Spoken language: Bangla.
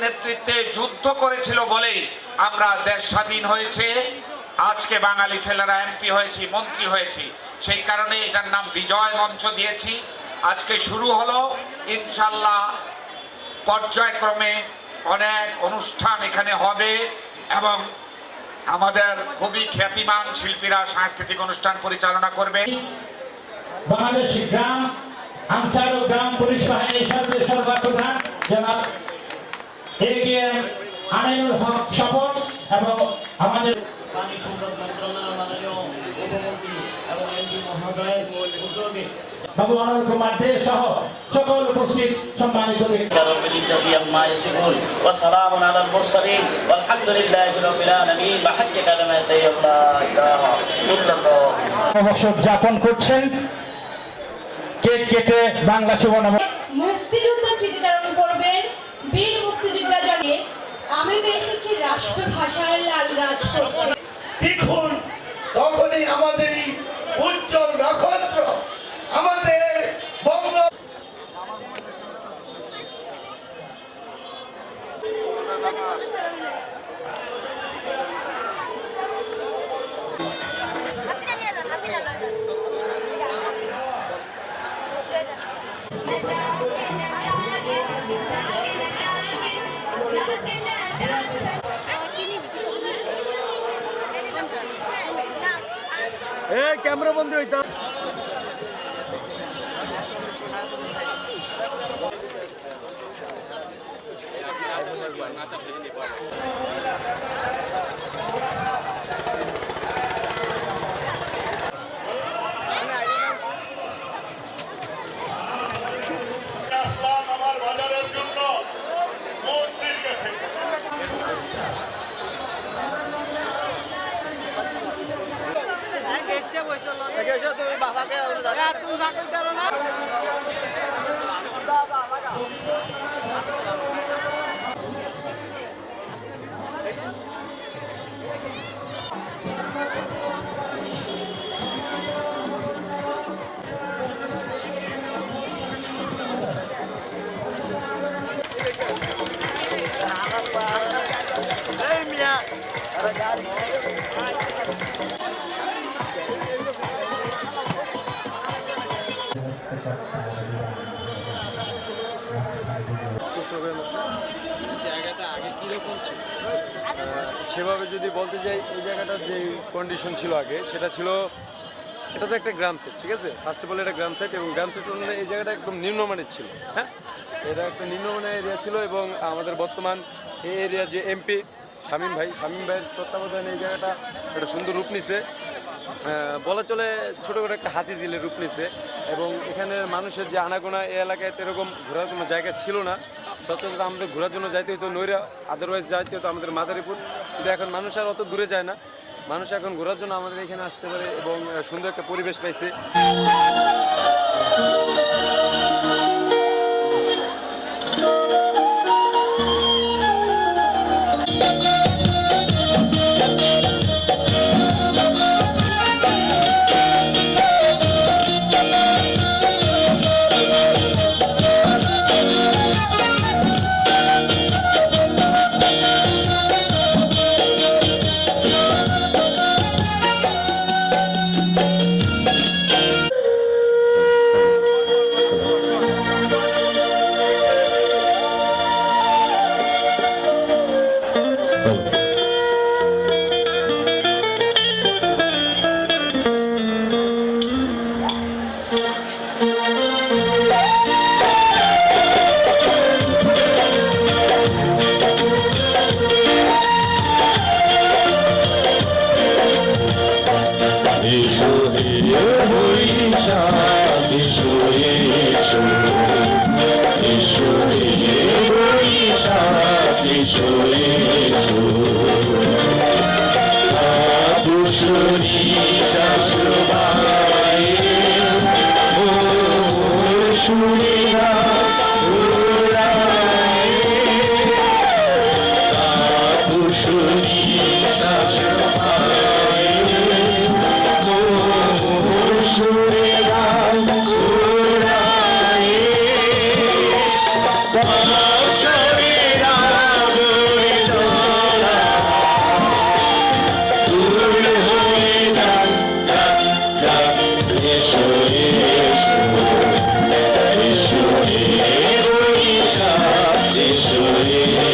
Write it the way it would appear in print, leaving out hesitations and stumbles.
নেতৃত্বে যুদ্ধ করেছিল বলেই আমরা দেশ স্বাধীন হয়েছে। আজকে বাঙালি ছেলেরা এমপি হয়েছি, মন্ত্রী হয়েছি, সেই কারণে এটার নাম বিজয় মঞ্চ দিয়েছি। আজকে শুরু হলো, ইনশাল্লাহ পর্যায়ক্রমে অনেক অনুষ্ঠান এখানে হবে এবং আমাদের খুবই খ্যাতিমান শিল্পীরা সাংস্কৃতিক অনুষ্ঠান পরিচালনা করবে। বাংলাদেশ গ্রাম আনসার ও গ্রাম পুলিশ বাহিনীর সর্বপ্রধান জনাব একেএম আমিনুল হক স্বপন এবং আমাদের পানি সম্পদ মন্ত্রণালয়ের মাননীয় উপমন্ত্রী এবং এমপি মহোদয়ের উদ্যোগে বাবু অনিল কুমার দে সহ সকল উপস্থিত সম্মানিত ব্যক্তি وسلام على المرسلين والحمد لله رب العالمين بحق كلمة لا إله إلا الله অবসর যাপন করছেন। কেক কেটে বাংলা শুভনাম মুক্তিযুদ্ধ স্মৃতিচারণ করবেন বীর মুক্তিযোদ্ধা জানিয়ে আমি এসেছি রাষ্ট্রভাষার লাল রাজ করতে। দেখুন, তখনই আমাদের এই উজ্জ্বল নক্ষত্র আমাদের বঙ্গ ক্যামেরা বন্ধ হইতা আমার বাজারের জন্য মন্ত্রীর কাছে তুমি বাবাকে তুমি চাকরি করো না জায়গাটা আগে কীরকম ছিল সেভাবে যদি বলতে যাই, এই জায়গাটার যে কন্ডিশন ছিল আগে সেটা ছিল, এটা তো একটা গ্রাম সেট, ঠিক আছে, ফার্স্ট অফ অল এটা গ্রাম সেট এবং গ্রাম সেট অনুযায়ী এই জায়গাটা একদম নিম্নমানের ছিল। হ্যাঁ, এটা একটা নিম্নমানের এরিয়া ছিল এবং আমাদের বর্তমান এই এরিয়া যে এমপি শামীম ভাইয়ের তত্ত্বাবধানে এই জায়গাটা একটা সুন্দর রূপ নিছে, বলা চলে ছোটো করে একটা হাতি ঝিলের রূপ নিছে এবং এখানের মানুষের যে আনাগোনা এই এলাকায় এরকম ঘোরার কোনো জায়গা ছিল না। সচরাচর আমাদের ঘোরার জন্য যাইতে হতো নৈরা, আদারওয়াইজ যাইতে হতো আমাদের মাদারীপুর, কিন্তু এখন মানুষ আর অত দূরে যায় না, মানুষ এখন ঘোরার জন্য আমাদের এখানে আসতে পারে এবং সুন্দর একটা পরিবেশ পাইছে। Shri Ram ধন্যবাদ।